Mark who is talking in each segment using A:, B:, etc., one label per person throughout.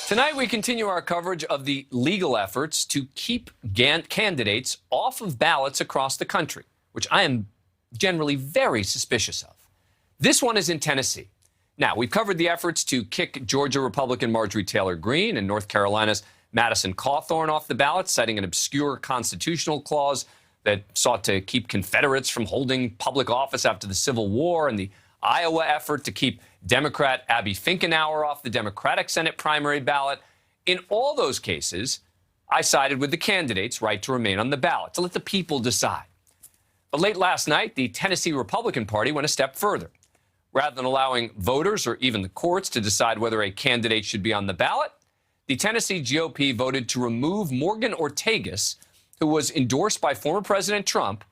A: Tonight, we continue our coverage of the legal efforts to keep candidates off of ballots across the country, which I am generally very suspicious of. This one is in Tennessee. Now, we've covered the efforts to kick Georgia Republican Marjorie Taylor Greene and North Carolina's Madison Cawthorn off the ballot, citing an obscure constitutional clause that sought to keep Confederates from holding public office after the Civil War, and the Iowa effort to keep Democrat Abby Finkenauer off the Democratic Senate primary ballot. In all those cases, I sided with the candidates' right to remain on the ballot, to let the people decide. But late last night, the Tennessee Republican Party went a step further. Rather than allowing voters or even the courts to decide whether a candidate should be on the ballot, the Tennessee GOP voted to remove Morgan Ortagus, who was endorsed by former President Trump,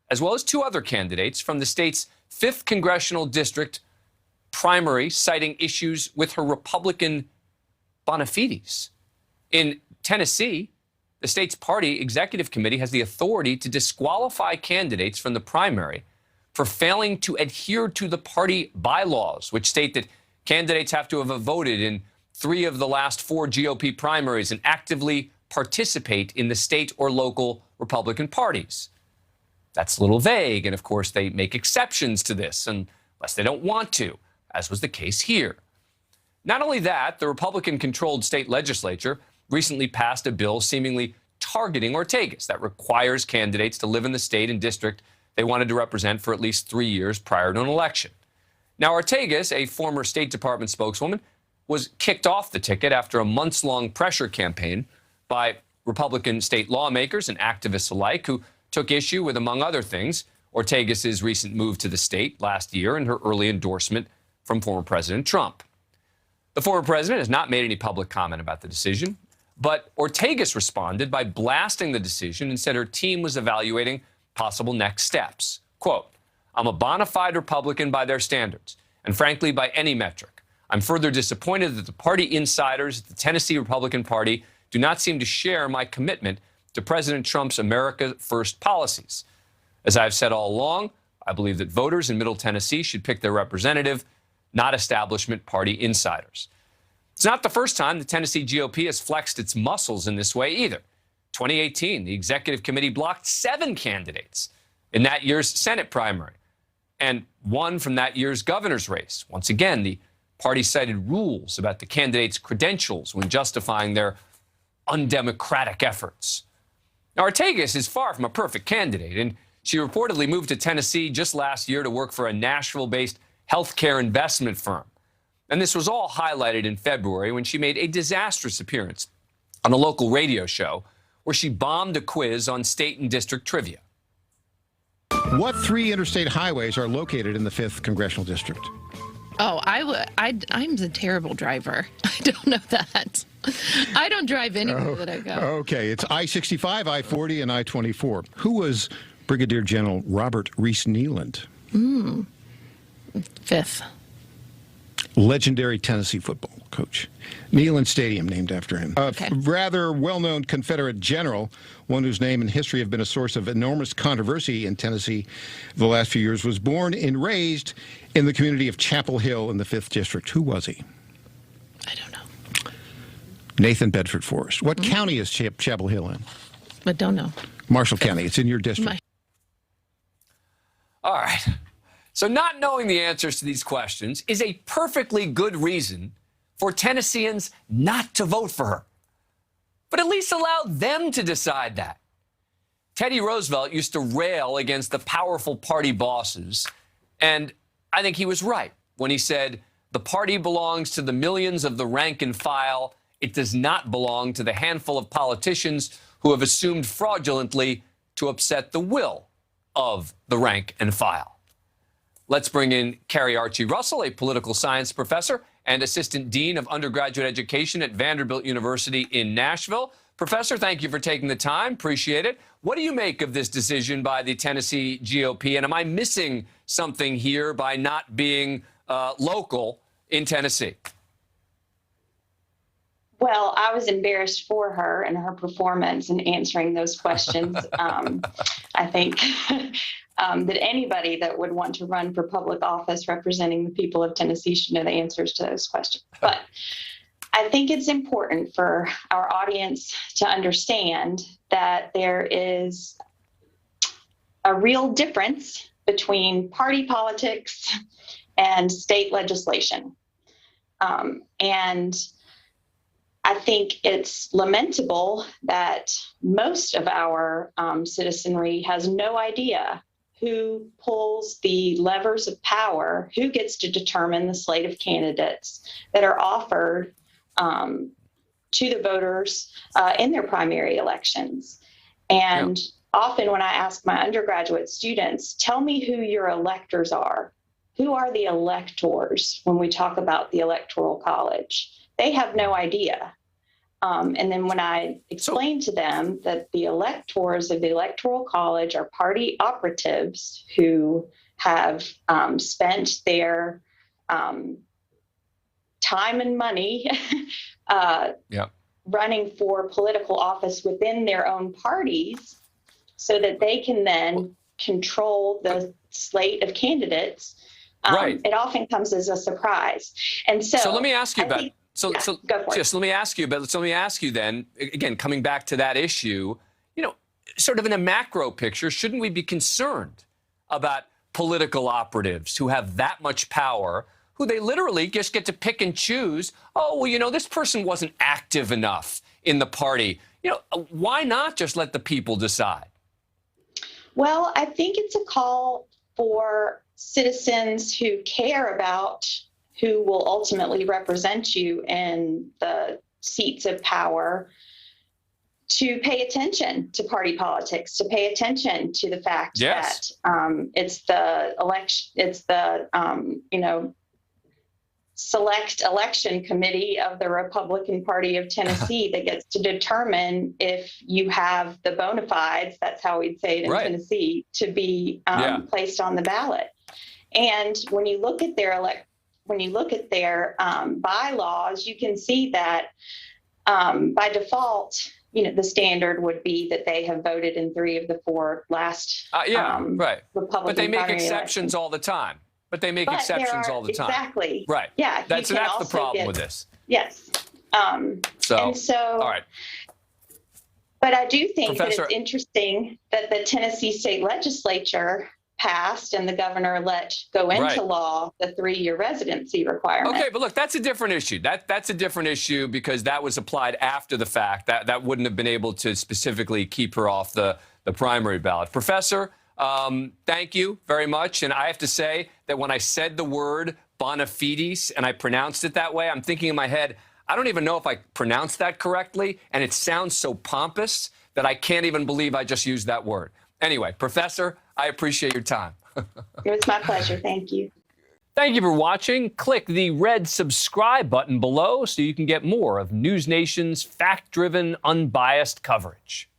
A: as well as two other candidates from the state's 5th Congressional District primary, citing issues with her Republican bona fides. In Tennessee, the state's party executive committee has the authority to disqualify candidates from the primary for failing to adhere to the party bylaws, which state that candidates have to have voted in 3 of the last 4 GOP primaries and actively participate in the state or local Republican parties. That's a little vague, and of course they make exceptions to this unless they don't want to, as was the case here. Not only that, the Republican-controlled state legislature recently passed a bill seemingly targeting Ortagus that requires candidates to live in the state and district they wanted to represent for at least 3 years prior to an election. Now, Ortagus, a former State Department spokeswoman, was kicked off the ticket after a months-long pressure campaign by Republican state lawmakers and activists alike who took issue with, among other things, Ortagus' recent move to the state last year and her early endorsement from former President Trump. The former president has not made any public comment about the decision, but Ortagus responded by blasting the decision and said her team was evaluating possible next steps. Quote, "I'm a bona fide Republican by their standards, and frankly, by any metric. I'm further disappointed that the party insiders at the Tennessee Republican Party do not seem to share my commitment to President Trump's America First policies. As I've said all along, I believe that voters in Middle Tennessee should pick their representative, not establishment party insiders." It's not the first time the Tennessee GOP has flexed its muscles in this way either. 2018, the executive committee blocked 7 candidates in that year's Senate primary and 1 from that year's governor's race. Once again, the party cited rules about the candidates' credentials when justifying their undemocratic efforts. Now, Ortagus is far from a perfect candidate, and she reportedly moved to Tennessee just last year to work for a Nashville-based healthcare investment firm. And this was all highlighted in February when she made a disastrous appearance on a local radio show where she bombed a quiz on state and district trivia.
B: What 3 interstate highways are located in the 5th Congressional District?
C: Oh, I'm a terrible driver. I don't know that. I don't drive anywhere that I go.
B: Okay, it's I-65, I-40, and I-24. Who was Brigadier General Robert Reese Neiland?
C: 5th.
B: Legendary Tennessee football coach. Neyland Stadium named after him.
C: Okay.
B: A rather well-known Confederate general, one whose name and history have been a source of enormous controversy in Tennessee the last few years, was born and raised in the community of Chapel Hill in the 5th District. Who was he?
C: I don't know.
B: Nathan Bedford Forrest. What county is Chapel Hill in?
C: I don't know.
B: Marshall County. It's in your district.
A: All right. So not knowing the answers to these questions is a perfectly good reason for Tennesseans not to vote for her. But at least allow them to decide that. Teddy Roosevelt used to rail against the powerful party bosses, and I think he was right when he said, "The party belongs to the millions of the rank and file. It does not belong to the handful of politicians who have assumed fraudulently to upset the will of the rank and file." Let's bring in Carrie Archie Russell, a political science professor and assistant dean of undergraduate education at Vanderbilt University in Nashville. Professor, thank you for taking the time. Appreciate it. What do you make of this decision by the Tennessee GOP? And am I missing something here by not being local in Tennessee?
D: Well, I was embarrassed for her and her performance in answering those questions. I think that anybody that would want to run for public office representing the people of Tennessee should know the answers to those questions. But I think it's important for our audience to understand that there is a real difference between party politics and state legislation. And I think it's lamentable that most of our citizenry has no idea who pulls the levers of power, who gets to determine the slate of candidates that are offered to the voters in their primary elections. And often when I ask my undergraduate students, tell me who your electors are. Who are the electors when we talk about the Electoral College? They have no idea. And then when I explain to them that the electors of the Electoral College are party operatives who have spent their time and money running for political office within their own parties so that they can then control the slate of candidates, it often comes as a surprise. And so
A: let me ask you about
D: go for it.
A: Let me ask you then, again, coming back to that issue, sort of in a macro picture, shouldn't we be concerned about political operatives who have that much power, who they literally just get to pick and choose? Oh, well, this person wasn't active enough in the party. Why not just let the people decide?
D: Well, I think it's a call for citizens who care about who will ultimately represent you in the seats of power to pay attention to party politics, to pay attention to the fact that it's the election, it's the select election committee of the Republican Party of Tennessee that gets to determine if you have the bona fides, that's how we'd say it in Tennessee, to be placed on the ballot. And when you look at their bylaws, you can see that by default, the standard would be that they have voted in 3 of the 4 last Republican
A: But they make
D: primary
A: exceptions
D: elections.
A: all the time.
D: Exactly.
A: Right.
D: Yeah.
A: That's the problem with this.
D: Yes. And so,
A: all right.
D: But I do think
A: Professor,
D: that it's interesting that the Tennessee state legislature passed and the governor let go into law the 3-year residency requirement.
A: Okay, but look, that's a different issue. That's a different issue because that was applied after the fact. That wouldn't have been able to specifically keep her off the primary ballot. Professor, thank you very much. And I have to say that when I said the word bona fides and I pronounced it that way, I'm thinking in my head, I don't even know if I pronounced that correctly. And it sounds so pompous that I can't even believe I just used that word. Anyway, Professor, I appreciate your time.
D: It was my pleasure. Thank you.
A: Thank you for watching. Click the red subscribe button below so you can get more of NewsNation's fact-driven, unbiased coverage.